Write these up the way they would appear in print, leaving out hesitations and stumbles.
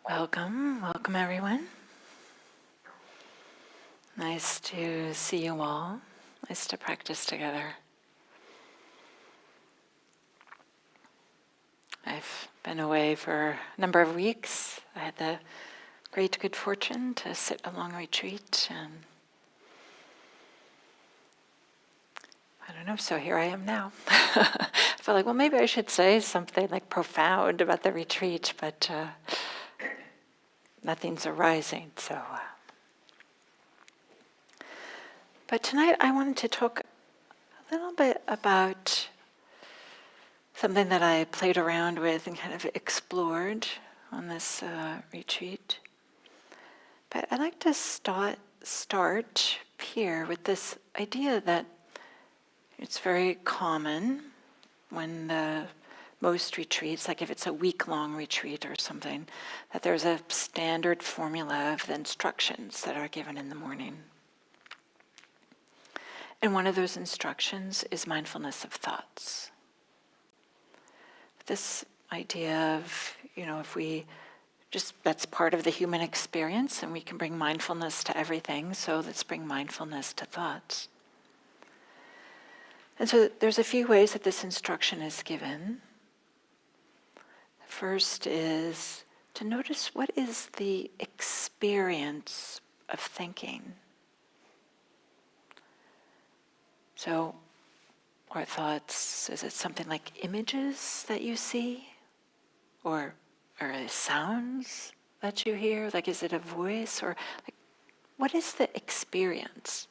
Welcome everyone. Nice to see you all. Nice to practice together. I've been away for a number of weeks. I had the great good fortune to sit a long retreat, and I don't know, so here I am now. I felt like, well, maybe I should say something like profound about the retreat, but nothing's arising, so. But tonight I wanted to talk a little bit about something that I played around with and kind of explored on this retreat. But I'd like to start here with this idea that it's very common when most retreats, like if it's a week-long retreat or something, that there's a standard formula of the instructions that are given in the morning. And one of those instructions is mindfulness of thoughts. This idea of, if we that's part of the human experience, and we can bring mindfulness to everything, so let's bring mindfulness to thoughts. And so there's a few ways that this instruction is given. The first is to notice what is the experience of thinking. So, our thoughts, is it something like images that you see? Or are it sounds that you hear? Like, is it a voice? Or like, what is the experience?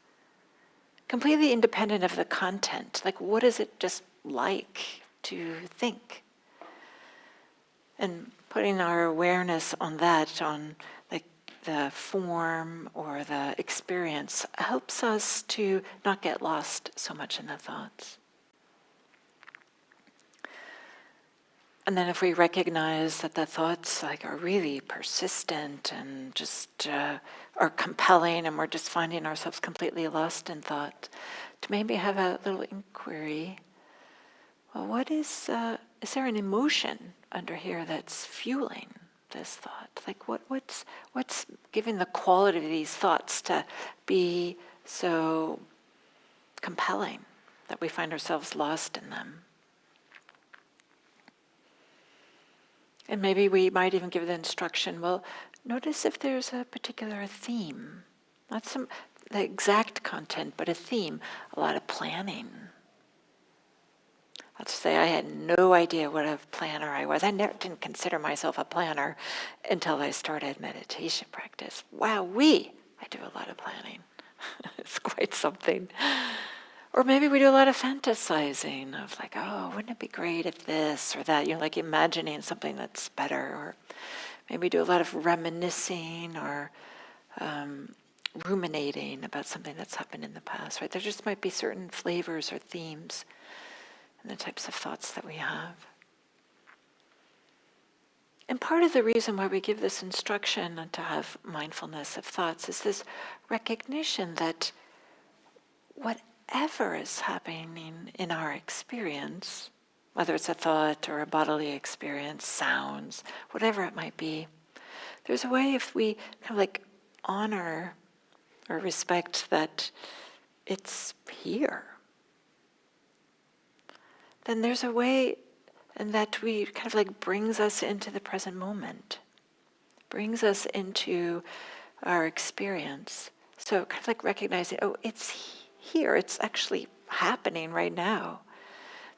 Completely independent of the content. Like, what is it just like to think? And putting our awareness on that, on like the form or the experience, helps us to not get lost so much in the thoughts. And then if we recognize that the thoughts are really persistent and just are compelling, and we're just finding ourselves completely lost in thought, to maybe have a little inquiry. Well, what is there an emotion under here that's fueling this thought? Like what's giving the quality of these thoughts to be so compelling that we find ourselves lost in them? And maybe we might even give the instruction, well, notice if there's a particular theme. Not the exact content, but a theme. A lot of planning. I'll just say I had no idea what a planner I was. I didn't consider myself a planner until I started meditation practice. Wowee! I do a lot of planning. It's quite something. Or maybe we do a lot of fantasizing of like, oh, wouldn't it be great if this or that, like imagining something that's better. Or maybe we do a lot of reminiscing or ruminating about something that's happened in the past, right? There just might be certain flavors or themes in the types of thoughts that we have. And part of the reason why we give this instruction to have mindfulness of thoughts is this recognition that whatever is happening in our experience, whether it's a thought or a bodily experience, sounds, whatever it might be, there's a way if we kind of honor or respect that it's here, then there's a way and that we kind of brings us into the present moment, brings us into our experience. So kind of recognizing, oh, it's here, it's actually happening right now.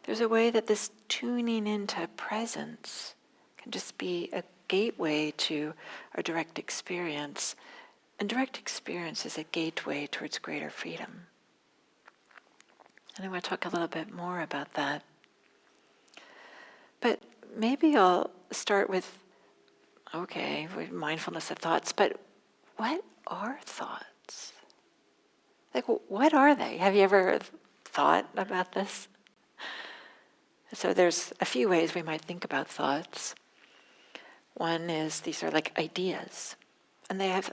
There's a way that this tuning into presence can just be a gateway to our direct experience. And direct experience is a gateway towards greater freedom. And I want to talk a little bit more about that. But maybe I'll start with, with mindfulness of thoughts, but what are thoughts? What are they? Have you ever thought about this? So there's a few ways we might think about thoughts. One is these are like ideas, and they have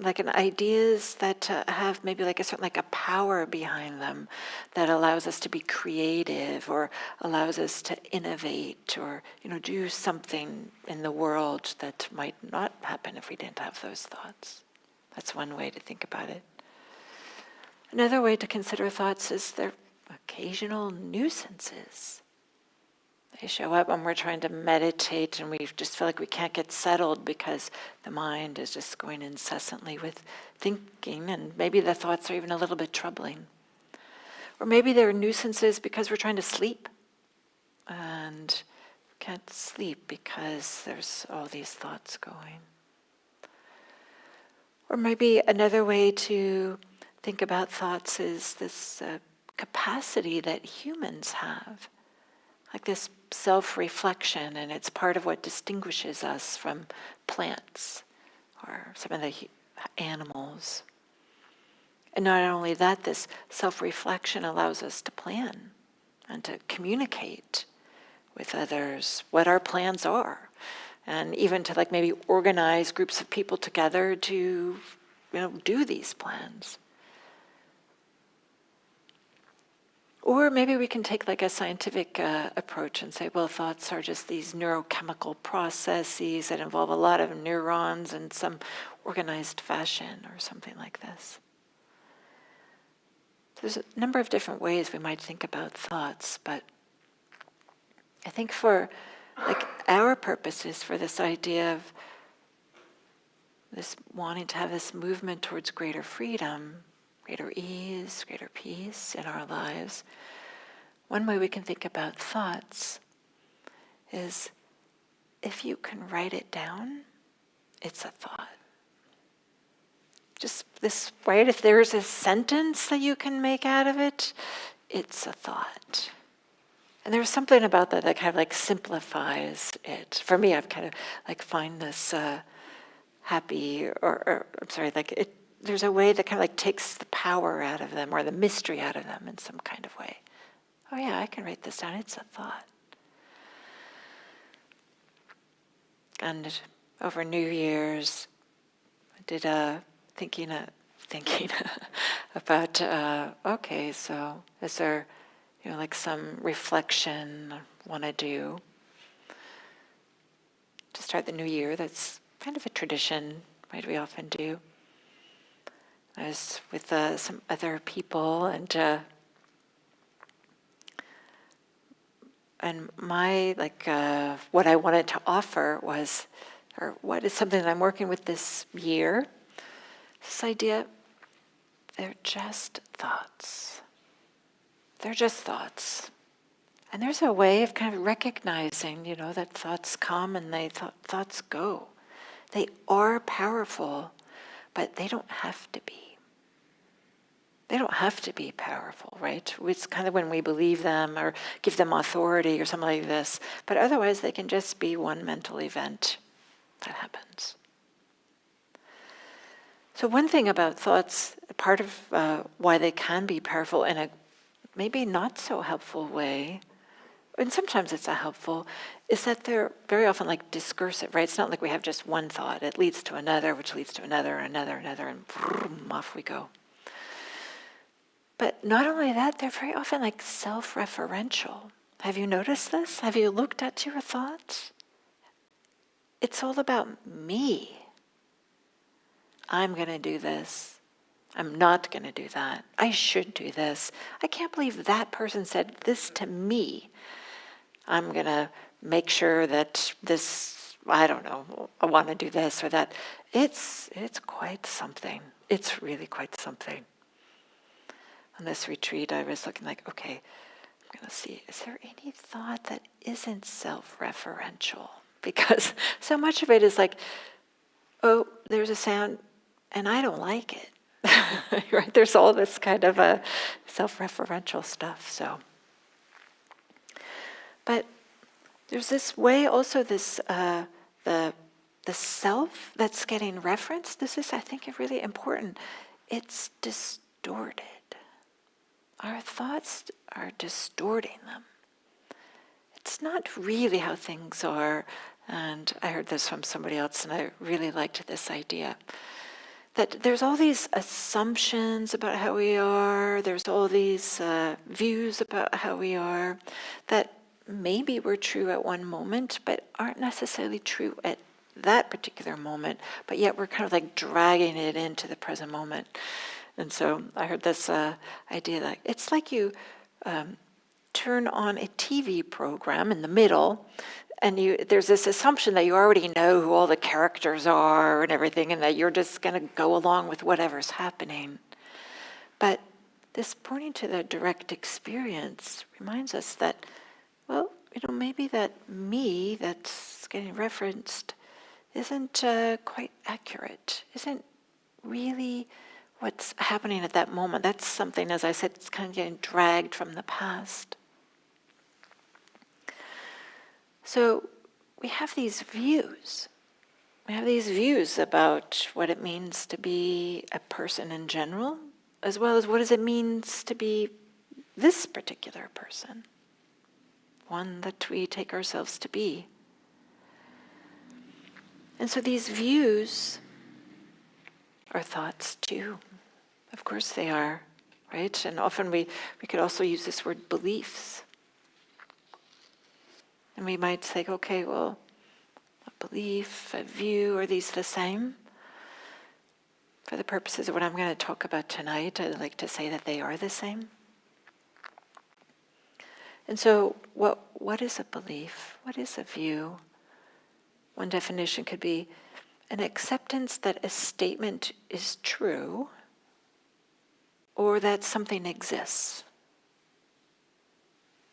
like an ideas that have maybe like a certain like a power behind them that allows us to be creative or allows us to innovate or do something in the world that might not happen if we didn't have those thoughts. That's one way to think about it. Another way to consider thoughts is their occasional nuisances. They show up when we're trying to meditate and we just feel like we can't get settled because the mind is just going incessantly with thinking, and maybe the thoughts are even a little bit troubling. Or maybe they're nuisances because we're trying to sleep and can't sleep because there's all these thoughts going. Or maybe another way to think about thoughts is this capacity that humans have, like this self-reflection, and it's part of what distinguishes us from plants or some of the animals. And not only that, this self-reflection allows us to plan and to communicate with others what our plans are, and even to like maybe organize groups of people together to do these plans. Or maybe we can take like a scientific approach and say, well, thoughts are just these neurochemical processes that involve a lot of neurons in some organized fashion or something like this. There's a number of different ways we might think about thoughts, but I think for like our purposes, for this idea of this wanting to have this movement towards greater freedom, greater ease, greater peace in our lives, one way we can think about thoughts is if you can write it down, it's a thought. Just this, right? If there's a sentence that you can make out of it, it's a thought. And there's something about that kind of like simplifies it. For me, I've kind of like find this happy, or I'm sorry, like it. There's a way that kind of like takes the power out of them or the mystery out of them in some kind of way. Oh yeah, I can write this down. It's a thought. And over New Year's, I did thinking about, okay, so is there, like some reflection I want to do to start the new year? That's kind of a tradition, right? We often do. I was with some other people, and my what I wanted to offer was, or what is something that I'm working with this year. This idea, they're just thoughts. They're just thoughts, and there's a way of kind of recognizing, that thoughts come and thoughts go. They are powerful, but they don't have to be. They don't have to be powerful, right? It's kind of when we believe them or give them authority or something like this. But otherwise, they can just be one mental event that happens. So one thing about thoughts, part of why they can be powerful in a maybe not so helpful way, and sometimes it's a helpful, is that they're very often like discursive, right? It's not like we have just one thought. It leads to another, which leads to another, and vroom, off we go. But not only that, they're very often like self-referential. Have you noticed this? Have you looked at your thoughts? It's all about me. I'm going to do this. I'm not going to do that. I should do this. I can't believe that person said this to me. I'm going to make sure that this, I don't know, I want to do this or that. It's quite something. It's really quite something. On this retreat, I was looking like, okay, I'm going to see, is there any thought that isn't self-referential? Because so much of it is like, oh, there's a sound, and I don't like it. Right? There's all this kind of self-referential stuff. So, but there's this way also, this the self that's getting referenced. This is, I think, really important. It's distorted. Our thoughts are distorting them. It's not really how things are. And I heard this from somebody else, and I really liked this idea. that there's all these assumptions about how we are, there's all these views about how we are that maybe were true at one moment, but aren't necessarily true at that particular moment, but yet we're kind of like dragging it into the present moment. And so I heard this idea that it's like you turn on a TV program in the middle, and there's this assumption that you already know who all the characters are and everything, and that you're just going to go along with whatever's happening. But this pointing to the direct experience reminds us that, well, maybe that me that's getting referenced isn't quite accurate, isn't really what's happening at that moment. That's something, as I said, it's kind of getting dragged from the past. So we have these views. We have these views about what it means to be a person in general, as well as what does it mean to be this particular person, one that we take ourselves to be. And so these views are thoughts too. Of course they are, right? And often we could also use this word beliefs. And we might say, okay, well, a belief, a view, are these the same? For the purposes of what I'm going to talk about tonight, I'd like to say that they are the same. And so what is a belief? What is a view? One definition could be an acceptance that a statement is true or that something exists.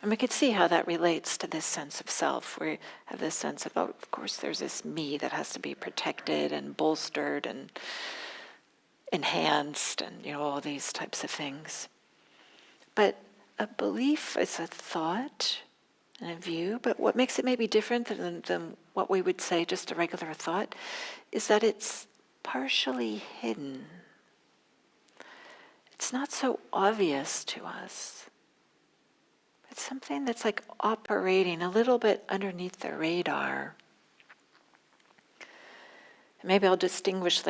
And we could see how that relates to this sense of self. We have this sense of, oh, of course, there's this me that has to be protected and bolstered and enhanced and, all these types of things. But a belief is a thought and a view, but what makes it maybe different than what we would say just a regular thought is that it's partially hidden. It's not so obvious to us. It's something that's like operating a little bit underneath the radar. Maybe I'll distinguish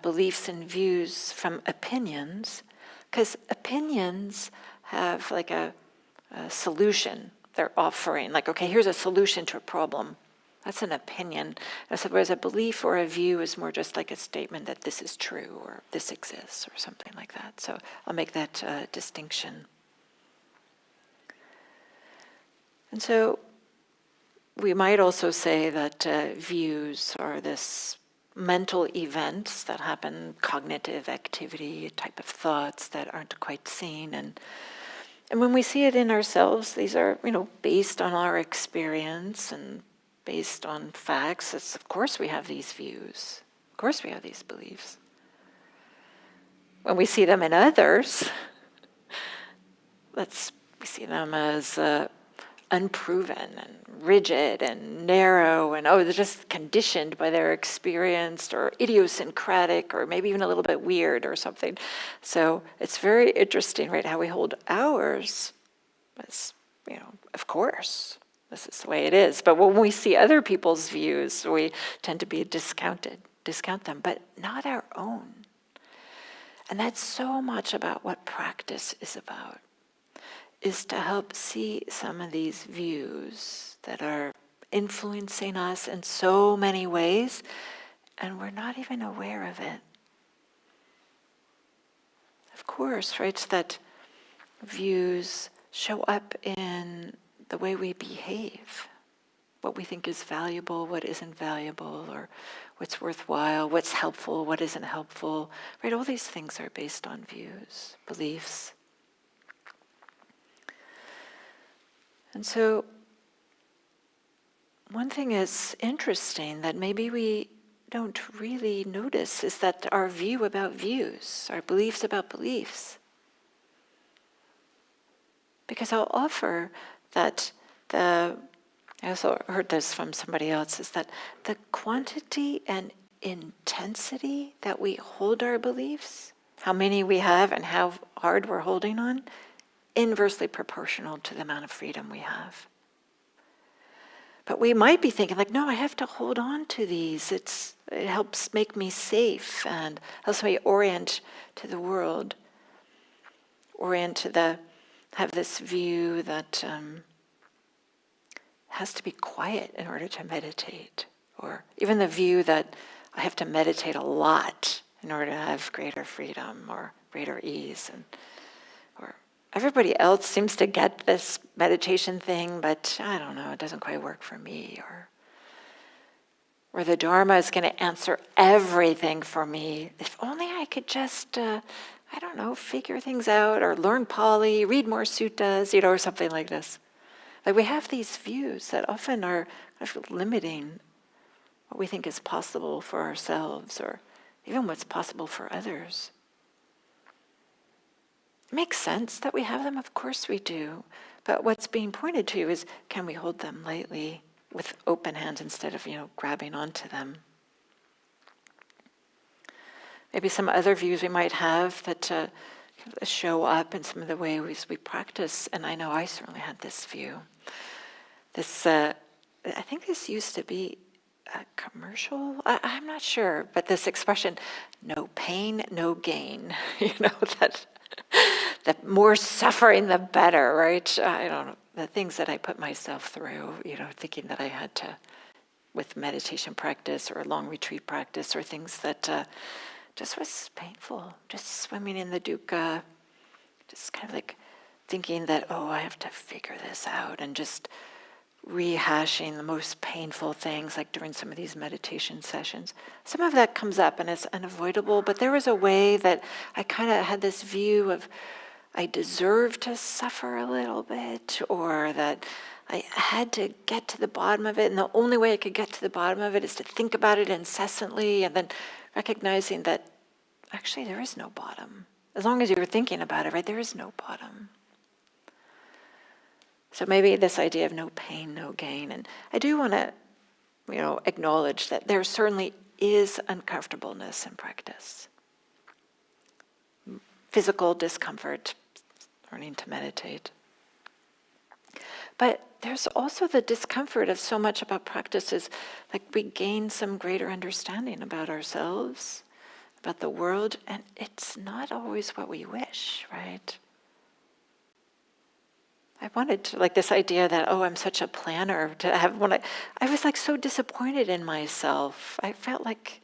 beliefs and views from opinions, because opinions have like a solution they're offering. Like, okay, here's a solution to a problem. That's an opinion. Whereas a belief or a view is more just like a statement that this is true or this exists or something like that. So I'll make that distinction. And so we might also say that views are this mental events that happen, cognitive activity, type of thoughts that aren't quite seen. And when we see it in ourselves, these are, based on our experience and based on facts. Of course we have these views. Of course we have these beliefs. When we see them in others, we see them as unproven and rigid and narrow and, they're just conditioned by their experience or idiosyncratic or maybe even a little bit weird or something. So it's very interesting, right, how we hold ours as, of course, this is the way it is. But when we see other people's views, we tend to discount them, but not our own. And that's so much about what practice is about, is to help see some of these views that are influencing us in so many ways, and we're not even aware of it. Of course, right, that views show up in the way we behave, what we think is valuable, what isn't valuable, or what's worthwhile, what's helpful, what isn't helpful, right? All these things are based on views, beliefs. And so one thing is interesting that maybe we don't really notice is that our view about views, our beliefs about beliefs. Because I'll offer that I also heard this from somebody else, is that the quantity and intensity that we hold our beliefs, how many we have and how hard we're holding on, inversely proportional to the amount of freedom we have. But we might be thinking like, no, I have to hold on to these. It helps make me safe and helps me orient to the world, have this view that has to be quiet in order to meditate, or even the view that I have to meditate a lot in order to have greater freedom or greater ease. Or everybody else seems to get this meditation thing, but I don't know, it doesn't quite work for me. Or the Dharma is going to answer everything for me. If only I could just, I don't know, figure things out, or learn Pali, read more suttas, or something like this. Like we have these views that often are kind of limiting what we think is possible for ourselves, or even what's possible for others. It makes sense that we have them, of course we do. But what's being pointed to is, can we hold them lightly with open hands instead of, grabbing onto them? Maybe some other views we might have that show up in some of the ways we practice, and I know I certainly had this view. I think this used to be a commercial, I'm not sure, but this expression, no pain, no gain, that the more suffering, the better, right? I don't know, the things that I put myself through, thinking that I had to, with meditation practice or a long retreat practice or things that just was painful, just swimming in the dukkha, just kind of like thinking that, I have to figure this out, and just rehashing the most painful things, like during some of these meditation sessions. Some of that comes up and it's unavoidable, but there was a way that I kind of had this view of I deserve to suffer a little bit, or that I had to get to the bottom of it, and the only way I could get to the bottom of it is to think about it incessantly, and then recognizing that actually there is no bottom. As long as you're thinking about it, right, there is no bottom. So maybe this idea of no pain, no gain. And I do want to, acknowledge that there certainly is uncomfortableness in practice. Physical discomfort, learning to meditate. But there's also the discomfort of so much about practices, like we gain some greater understanding about ourselves, about the world, and it's not always what we wish, right? I wanted to, like this idea that, I'm such a planner, to have I was like so disappointed in myself. I felt like,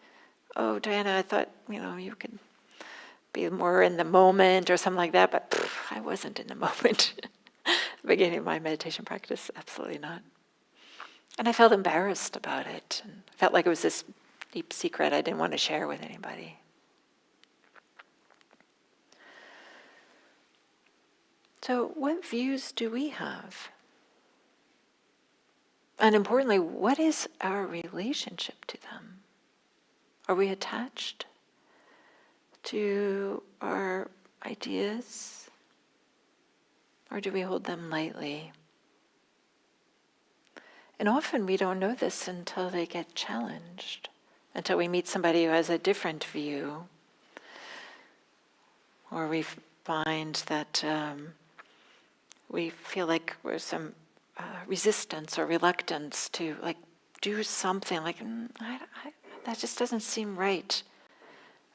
Diana, I thought, you could be more in the moment or something like that, but I wasn't in the moment. Beginning of my meditation practice, absolutely not. And I felt embarrassed about it, and felt like it was this deep secret I didn't want to share with anybody. So what views do we have? And importantly, what is our relationship to them? Are we attached to our ideas? Or do we hold them lightly? And often we don't know this until they get challenged, until we meet somebody who has a different view, or we find that we feel like there's some resistance or reluctance to do something, that just doesn't seem right.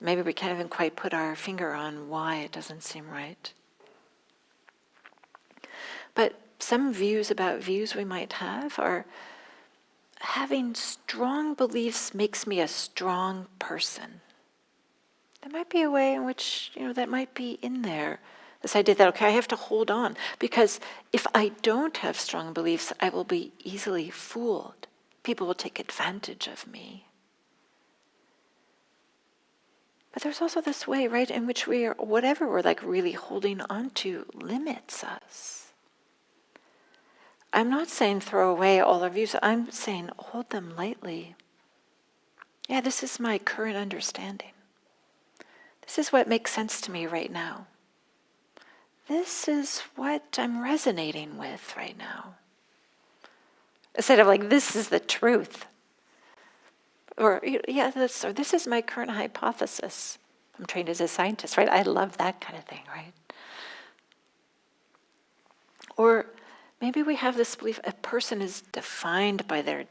Maybe we can't even quite put our finger on why it doesn't seem right. But some views about views we might have are having strong beliefs makes me a strong person. There might be a way in which, that might be in there. This idea that, I have to hold on, because if I don't have strong beliefs, I will be easily fooled. People will take advantage of me. But there's also this way, right, in which we are, whatever we're really holding on to limits us. I'm not saying throw away all our views. I'm saying hold them lightly. Yeah, this is my current understanding. This is what makes sense to me right now. This is what I'm resonating with right now. Instead of this is the truth. Or, this is my current hypothesis. I'm trained as a scientist, right? I love that kind of thing, right? Or maybe we have this belief a person is defined by their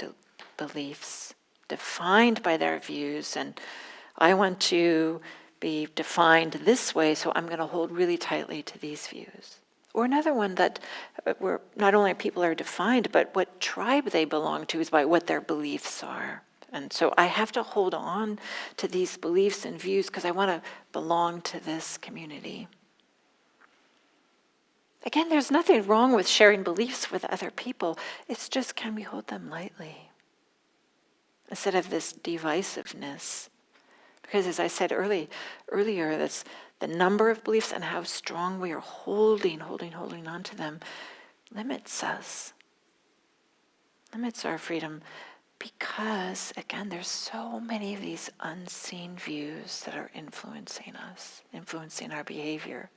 beliefs, defined by their views, and I want to be defined this way, so I'm going to hold really tightly to these views. Or another one that where not only people are defined, but what tribe they belong to is by what their beliefs are. And so I have to hold on to these beliefs and views because I want to belong to this community. Again, there's nothing wrong with sharing beliefs with other people. It's just, can we hold them lightly? Instead of this divisiveness. Because as I said earlier, that's the number of beliefs and how strong we are holding on to them limits us. Limits our freedom because, again, there's so many of these unseen views that are influencing us, influencing our behavior.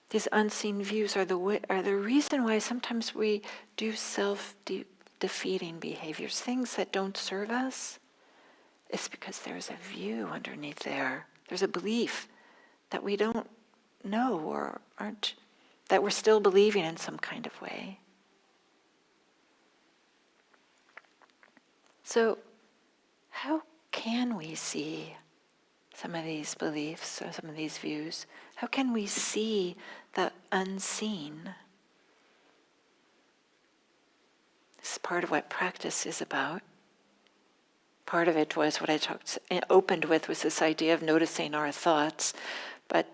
These unseen views are the reason why sometimes we do self-defeating behaviors, things that don't serve us. It's because there's a view underneath there. There's a belief that we don't know or aren't, that we're still believing in some kind of way. So, how can we see some of these beliefs or some of these views? How can we see the unseen? This is part of what practice is about. Part of it was what I opened with was this idea of noticing our thoughts. But,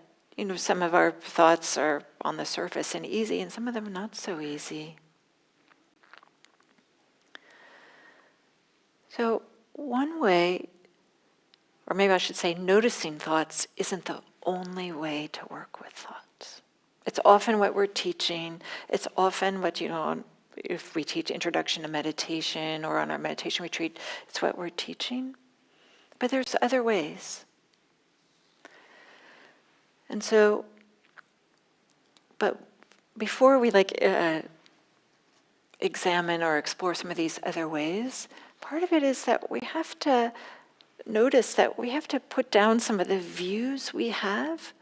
some of our thoughts are on the surface and easy, and some of them are not so easy. So one way, or maybe I should say noticing thoughts isn't the only way to work with thoughts. It's often what we're teaching. It's often what, if we teach Introduction to Meditation or on our meditation retreat, it's what we're teaching. But there's other ways. And so, but before we examine or explore some of these other ways, part of it is that we have to notice that we have to put down some of the views we have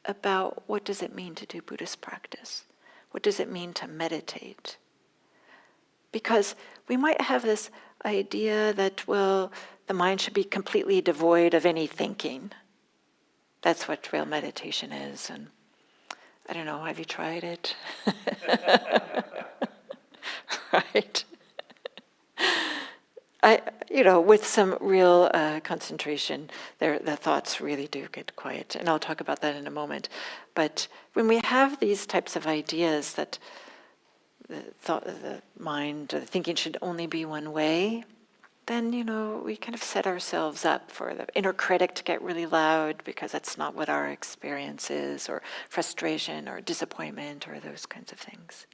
about what does it mean to do Buddhist practice? What does it mean to meditate? Because we might have this idea that, well, the mind should be completely devoid of any thinking. That's what real meditation is. And I don't know, have you tried it? Right? With some real concentration, the thoughts really do get quiet. And I'll talk about that in a moment. But when we have these types of ideas that the mind, or the thinking should only be one way, then, we kind of set ourselves up for the inner critic to get really loud because that's not what our experience is, or frustration or disappointment or those kinds of things.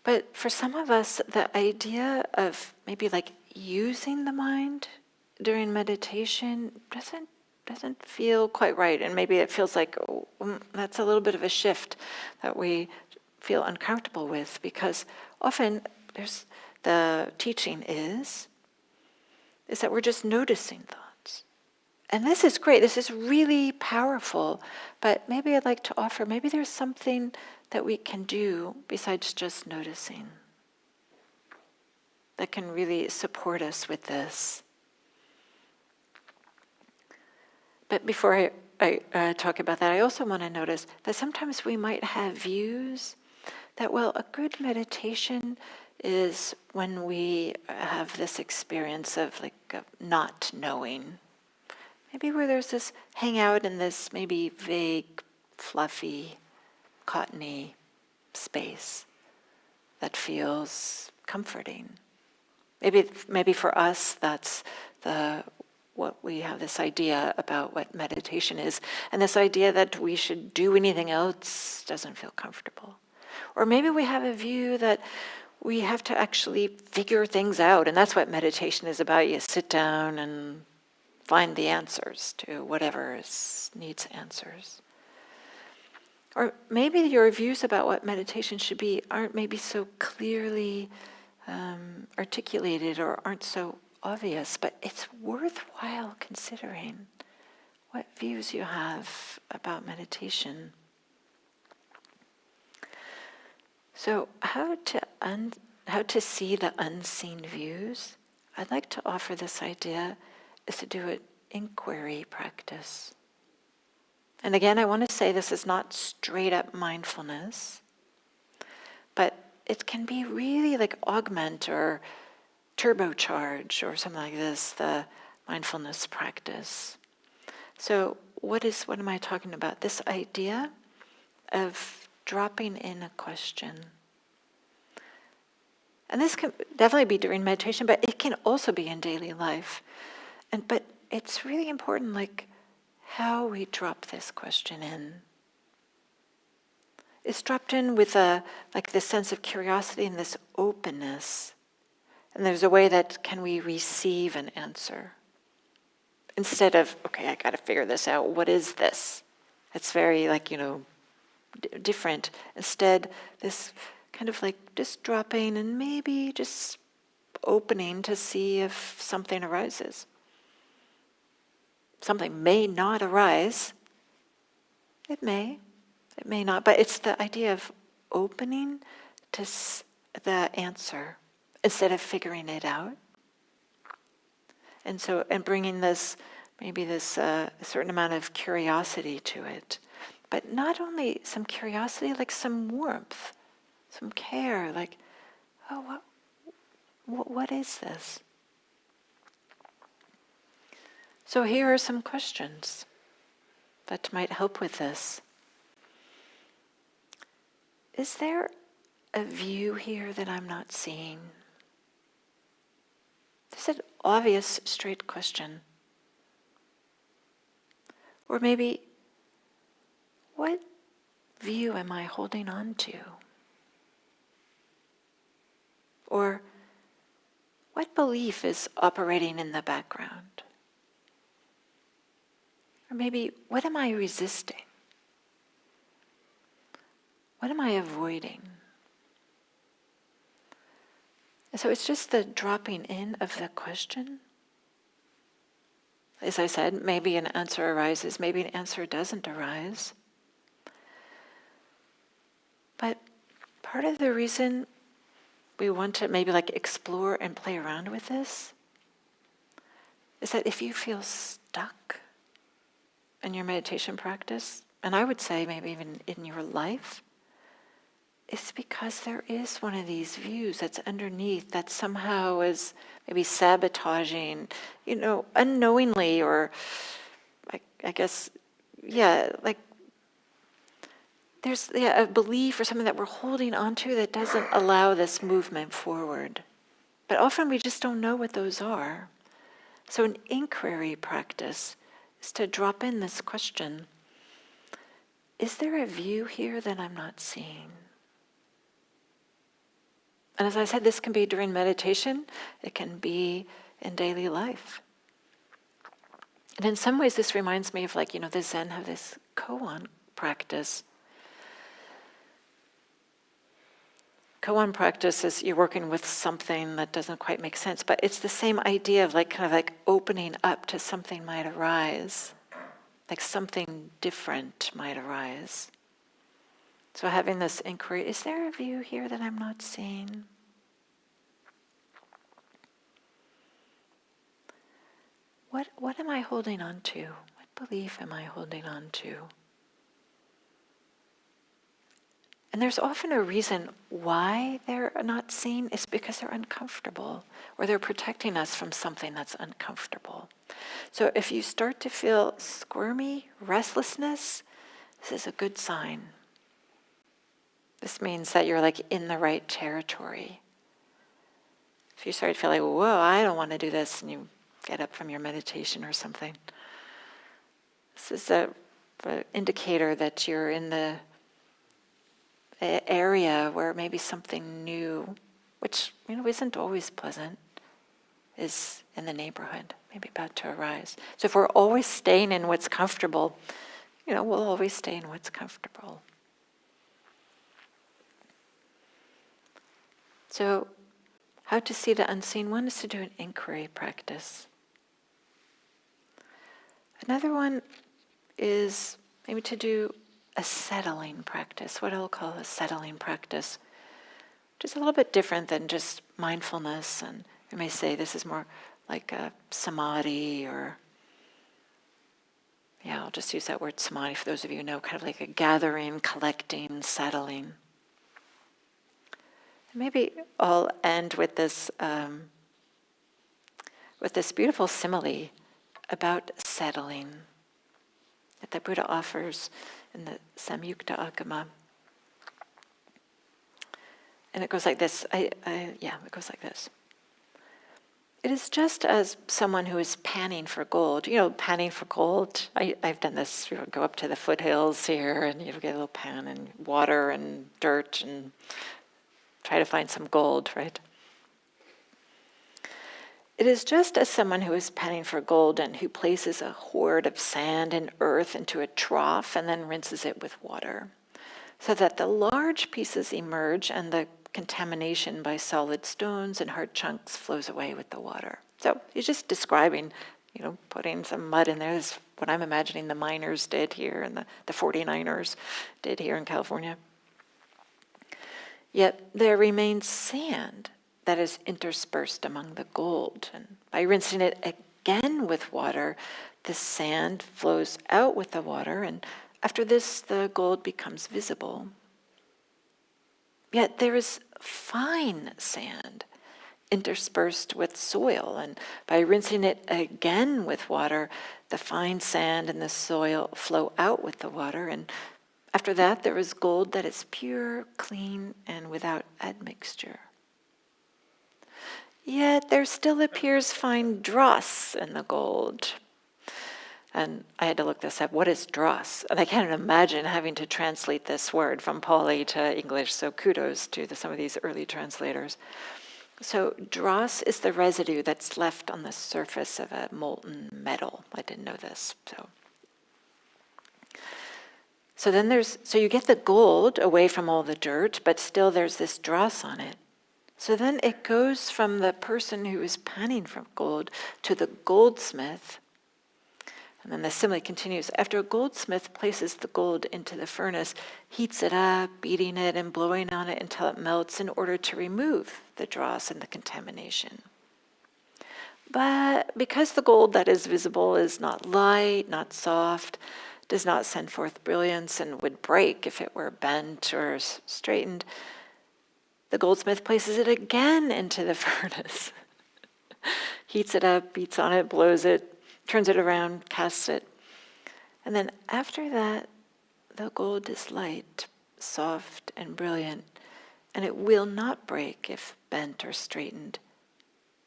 But for some of us, the idea of maybe using the mind during meditation doesn't feel quite right. And maybe it feels like that's a little bit of a shift that we feel uncomfortable with, because often the teaching is that we're just noticing thoughts. And this is great. This is really powerful. But maybe I'd like to offer, maybe there's something that we can do besides just noticing that can really support us with this. But before I talk about that, I also want to notice that sometimes we might have views that, well, a good meditation is when we have this experience of not knowing. Maybe where there's this hang out in this maybe vague, fluffy, cottony space that feels comforting. Maybe for us that's what we have, this idea about what meditation is, and this idea that we should do anything else doesn't feel comfortable. Or maybe we have a view that we have to actually figure things out, and that's what meditation is about. You sit down and find the answers to whatever needs answers. Or maybe your views about what meditation should be aren't maybe so clearly articulated or aren't so obvious, but it's worthwhile considering what views you have about meditation. So how to see the unseen views? I'd like to offer this idea is to do an inquiry practice. And again, I want to say this is not straight up mindfulness, but it can be really like augment or turbocharge or something like this, the mindfulness practice. So what am I talking about? This idea of dropping in a question. And this can definitely be during meditation, but it can also be in daily life. But it's really important, like, how we drop this question in. It's dropped in with this sense of curiosity and this openness. And there's a way that can we receive an answer. Instead of, okay, I got to figure this out. What is this? It's very different. Instead, this kind of like just dropping and maybe just opening to see if something arises. Something may not arise. It may not, but it's the idea of opening to the answer instead of figuring it out. And bringing this, maybe this a certain amount of curiosity to it. But not only some curiosity, like some warmth, some care, like, oh, what is this? So here are some questions that might help with this. Is there a view here that I'm not seeing? This is an obvious, straight question. Or maybe, what view am I holding on to? Or what belief is operating in the background? Or maybe, what am I resisting? What am I avoiding? And so it's just the dropping in of the question. As I said, maybe an answer arises, maybe an answer doesn't arise. But part of the reason we want to maybe like explore and play around with this is that if you feel stuck in your meditation practice, and I would say maybe even in your life, it's because there is one of these views that's underneath that somehow is maybe sabotaging, unknowingly, or I guess, like there's a belief or something that we're holding onto that doesn't allow this movement forward. But often we just don't know what those are. So an inquiry practice is to drop in this question: is there a view here that I'm not seeing? And as I said, this can be during meditation, it can be in daily life. And in some ways this reminds me of the Zen have this koan practice. Koan practice is you're working with something that doesn't quite make sense, but it's the same idea of kind of opening up to something might arise, like something different might arise. So having this inquiry, is there a view here that I'm not seeing? What am I holding on to? What belief am I holding on to? And there's often a reason why they're not seen. It's because they're uncomfortable, or they're protecting us from something that's uncomfortable. So if you start to feel squirmy, restlessness, this is a good sign. This means that you're in the right territory. If you start to feel like, whoa, I don't want to do this, and you get up from your meditation or something, this is an indicator that you're in the area where maybe something new, which isn't always pleasant, is in the neighborhood, maybe about to arise. So if we're always staying in what's comfortable, we'll always stay in what's comfortable. So how to see the unseen? One is to do an inquiry practice. Another one is maybe to do a settling practice, what I'll call a settling practice, which is a little bit different than just mindfulness. And we may say this is more like a samadhi, or, yeah, I'll just use that word samadhi for those of you who know, kind of like a gathering, collecting, settling. And maybe I'll end with this beautiful simile about settling that the Buddha offers in the Samyukta Agama. And it goes like this. It goes like this. It is just as someone who is panning for gold. You know, panning for gold. I've done this. You go up to the foothills here, and you get a little pan and water and dirt and try to find some gold, right? It is just as someone who is panning for gold and who places a hoard of sand and earth into a trough and then rinses it with water, so that the large pieces emerge and the contamination by solid stones and hard chunks flows away with the water. So he's just describing, putting some mud in there. This is what I'm imagining the miners did here and the 49ers did here in California. Yet there remains sand that is interspersed among the gold. And by rinsing it again with water, the sand flows out with the water, and after this, the gold becomes visible. Yet there is fine sand interspersed with soil, and by rinsing it again with water, the fine sand and the soil flow out with the water, and after that, there is gold that is pure, clean, and without admixture. Yet there still appears fine dross in the gold. And I had to look this up. What is dross? And I can't imagine having to translate this word from Pali to English, so kudos to some of these early translators. So dross is the residue that's left on the surface of a molten metal. I didn't know this. So then you get the gold away from all the dirt, but still there's this dross on it. So then it goes from the person who is panning for gold to the goldsmith. And then the simile continues. After a goldsmith places the gold into the furnace, heats it up, beating it and blowing on it until it melts in order to remove the dross and the contamination. But because the gold that is visible is not light, not soft, does not send forth brilliance, and would break if it were bent or straightened, the goldsmith places it again into the furnace, heats it up, beats on it, blows it, turns it around, casts it. And then after that, the gold is light, soft, and brilliant, and it will not break if bent or straightened.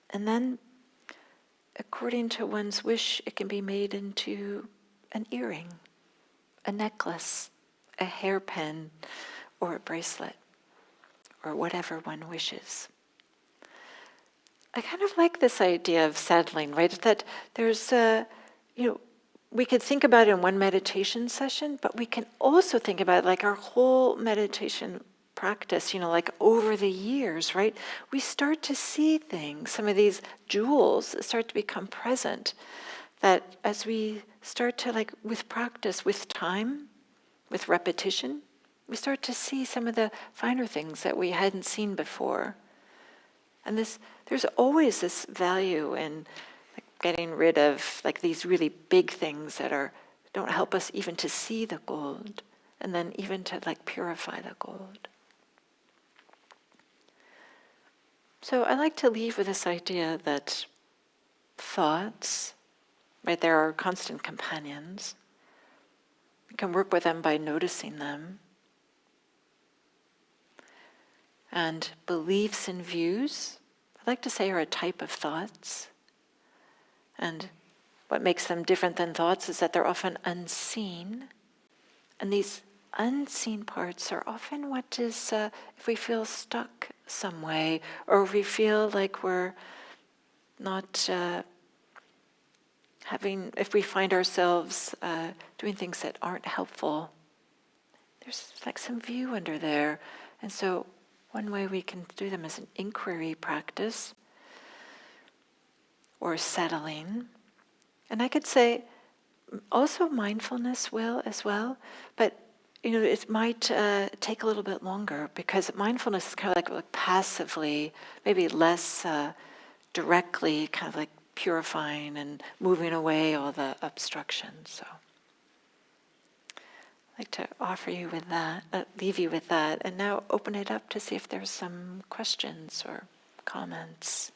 And then, according to one's wish, it can be made into an earring, a necklace, a hairpin, or a bracelet, or whatever one wishes. I kind of like this idea of settling, right? That there's we could think about it in one meditation session, but we can also think about it like our whole meditation practice, like over the years, right? We start to see things, some of these jewels start to become present, that as we start to, with practice, with time, with repetition, we start to see some of the finer things that we hadn't seen before. And there's always this value in getting rid of these really big things that don't help us even to see the gold, and then even to purify the gold. So I like to leave with this idea that thoughts, right, they're our constant companions. We can work with them by noticing them. And beliefs and views, I'd like to say, are a type of thoughts. And what makes them different than thoughts is that they're often unseen. And these unseen parts are often what is, if we feel stuck some way, or if we feel like we're not if we find ourselves doing things that aren't helpful, there's some view under there. And so one way we can do them is an inquiry practice or settling. And I could say also mindfulness will as well, but it might take a little bit longer because mindfulness is kind of like passively, maybe less directly, kind of like purifying and moving away all the obstructions. So I'd like to offer you with that, leave you with that, and now open it up to see if there's some questions or comments.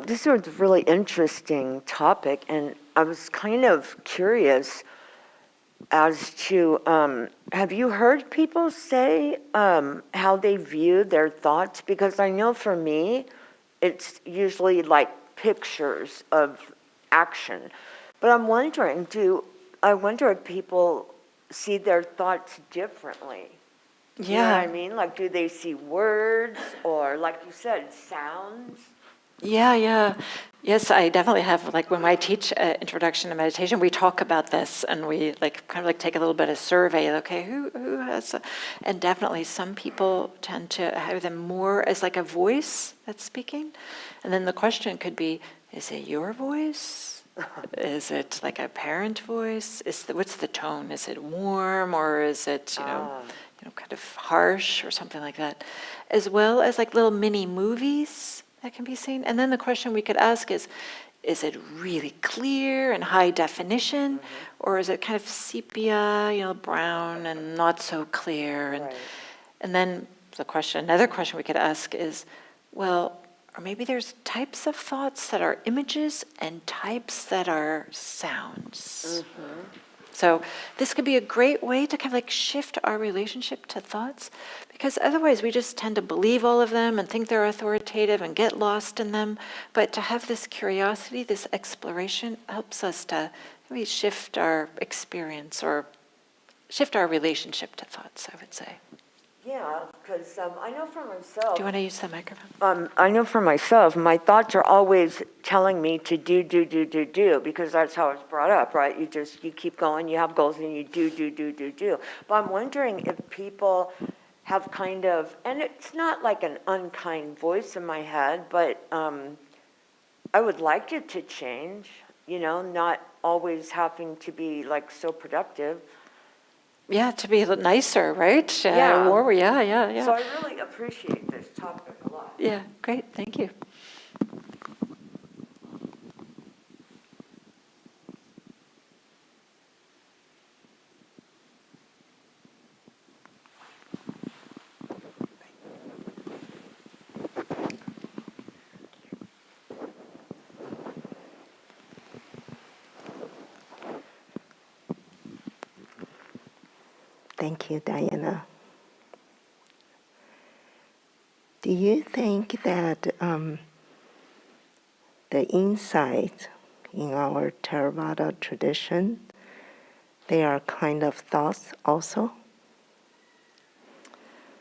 This was a really interesting topic, and I was kind of curious as to, have you heard people say how they view their thoughts? Because I know for me, it's usually like pictures of action. But I'm wondering, I wonder if people see their thoughts differently. Yeah. You know what I mean? Like, do they see words or, like you said, sounds? Yeah. Yes, I definitely have. Like when I teach Introduction to Meditation, we talk about this and we kind of take a little bit of survey. Okay, who has, and definitely some people tend to have them more as like a voice that's speaking. And then the question could be, is it your voice? Is it like a parent voice? What's the tone? Is it warm or is it, kind of harsh or something like that? As well as like little mini movies that can be seen. And then the question we could ask is it really clear and high definition, or is it kind of sepia, brown and not so clear? And then another question we could ask is, well, or maybe there's types of thoughts that are images and types that are sounds. So this could be a great way to kind of shift our relationship to thoughts, because otherwise we just tend to believe all of them and think they're authoritative and get lost in them. But to have this curiosity, this exploration, helps us to maybe shift our experience or shift our relationship to thoughts, I would say. Yeah, because I know for myself. Do you want to use the microphone? I know for myself, my thoughts are always telling me to do, because that's how it's brought up, right? You keep going, you have goals, and you do. But I'm wondering if people have kind of, and it's not like an unkind voice in my head, but I would like it to change, not always having to be so productive. Yeah, to be a little nicer, right? Yeah. Yeah. So I really appreciate this topic a lot. Yeah, great, thank you. Thank you, Diana. Do you think that the insights in our Theravada tradition, they are kind of thoughts also?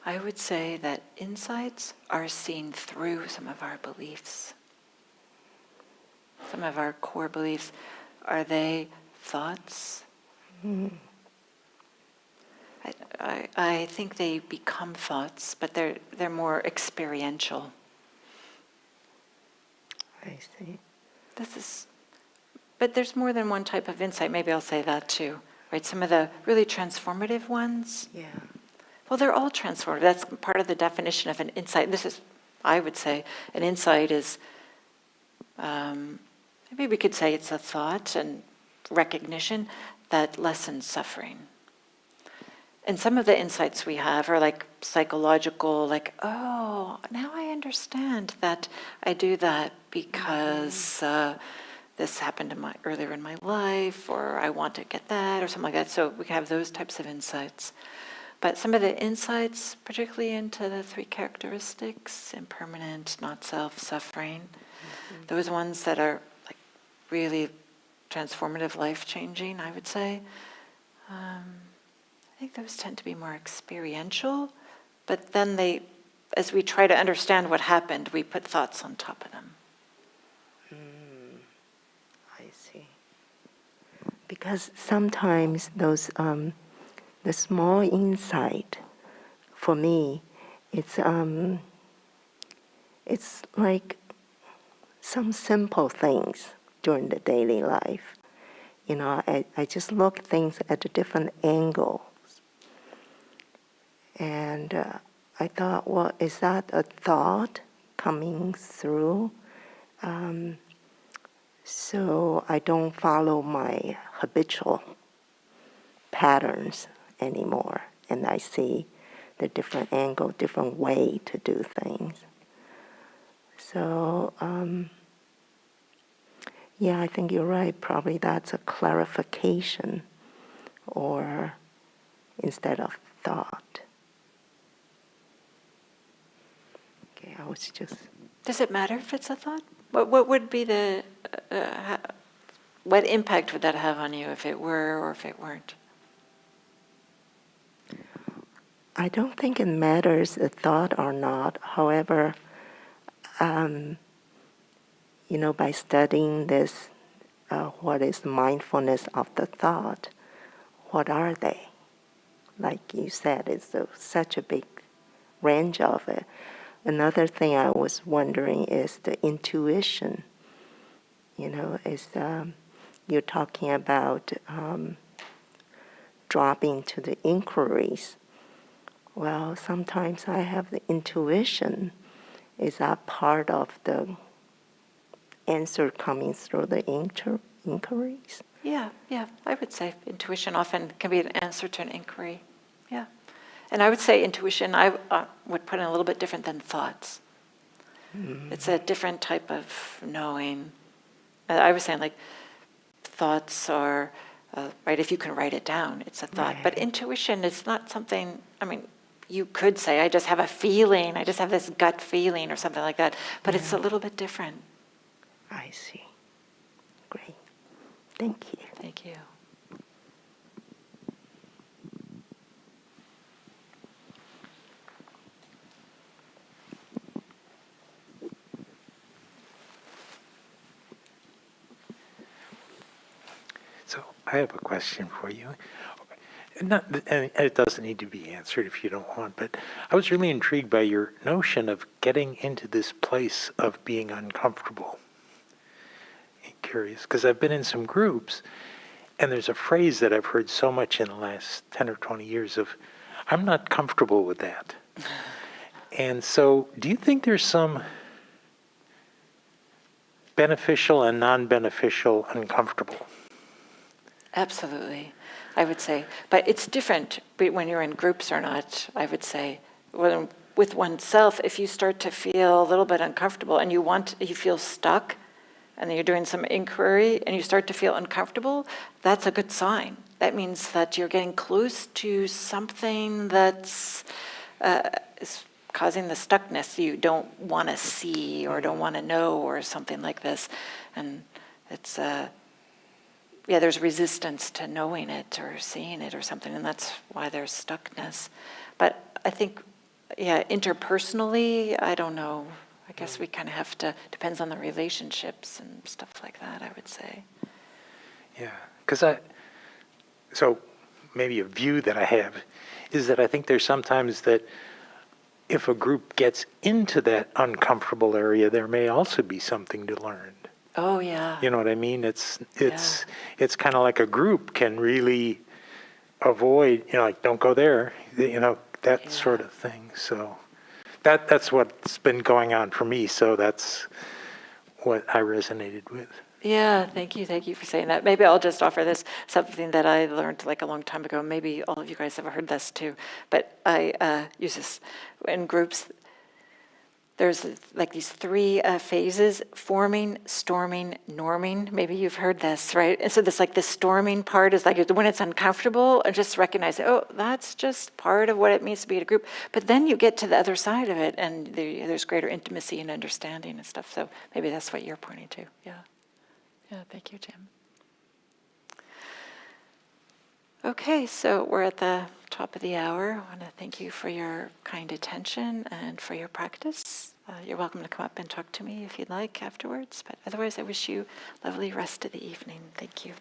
I would say that insights are seen through some of our beliefs. Some of our core beliefs, are they thoughts? I think they become thoughts, but they're more experiential. I see. But there's more than one type of insight. Maybe I'll say that too, right? Some of the really transformative ones. Yeah. Well, they're all transformative. That's part of the definition of an insight. I would say, an insight is, maybe we could say it's a thought and recognition that lessens suffering. And some of the insights we have are psychological, oh, now I understand that I do that because this happened earlier in my life, or I want to get that, or something like that. So we can have those types of insights. But some of the insights, particularly into the three characteristics, impermanent, not self, suffering, those ones that are really transformative, life-changing, I would say, I think those tend to be more experiential, but then as we try to understand what happened, we put thoughts on top of them. Because sometimes those the small insight, for me, it's like some simple things during the daily life. You know, I just look things at a different angle. And I thought, well, is that a thought coming through? So I don't follow my habitual patterns anymore. And I see the different angle, different way to do things. So, yeah, I think you're right. Probably that's a clarification or instead of thought. Okay, I was just... Does it matter if it's a thought? What would be what impact would that have on you if it were or if it weren't? I don't think it matters a thought or not. However, you know, by studying this, what is mindfulness of the thought? What are they? Like you said, it's such a big range of it. Another thing I was wondering is the intuition. You know, is you're talking about dropping to the inquiries. Well, sometimes I have the intuition. Is that part of the answer coming through the inquiries? Yeah, I would say intuition often can be an answer to an inquiry. Yeah. And I would say intuition, I would put in a little bit different than thoughts. It's a different type of knowing. I was saying, like, thoughts are, right, if you can write it down, it's a thought. Right. But intuition is not something, I mean, you could say, I just have a feeling, I just have this gut feeling or something like that. But it's a little bit different. I see. Great. Thank you. Thank you. So I have a question for you. And it doesn't need to be answered if you don't want, but I was really intrigued by your notion of getting into this place of being uncomfortable. I'm curious, because I've been in some groups, and there's a phrase that I've heard so much in the last 10 or 20 years of, I'm not comfortable with that. And so do you think there's some beneficial and non-beneficial uncomfortable? Absolutely, I would say. But it's different when you're in groups or not, I would say. With oneself, if you start to feel a little bit uncomfortable and you feel stuck, and then you're doing some inquiry and you start to feel uncomfortable, that's a good sign. That means that you're getting close to something that's is causing the stuckness you don't want to see or don't want to know or something like this. And it's... there's resistance to knowing it or seeing it or something, and that's why there's stuckness. But I think, interpersonally, I don't know. I guess we kind of have to, depends on the relationships and stuff like that, I would say. Yeah, because so maybe a view that I have is that I think there's sometimes that if a group gets into that uncomfortable area, there may also be something to learn. Oh, yeah. You know what I mean? It's kind of like a group can really avoid, like, don't go there, that sort of thing. So that's what's been going on for me. So that's what I resonated with. Yeah, thank you for saying that. Maybe I'll just offer this, something that I learned like a long time ago. Maybe all of you guys have heard this too, but I use this in groups. There's like these three phases: forming, storming, norming. Maybe you've heard this, right? And so this storming part is like when it's uncomfortable, and just recognize, oh, that's just part of what it means to be in a group. But then you get to the other side of it, and there's greater intimacy and understanding and stuff. So maybe that's what you're pointing to. Yeah. Thank you, Jim. Okay, so we're at the top of the hour. I want to thank you for your kind attention and for your practice. You're welcome to come up and talk to me if you'd like afterwards, but otherwise I wish you a lovely rest of the evening. Thank you.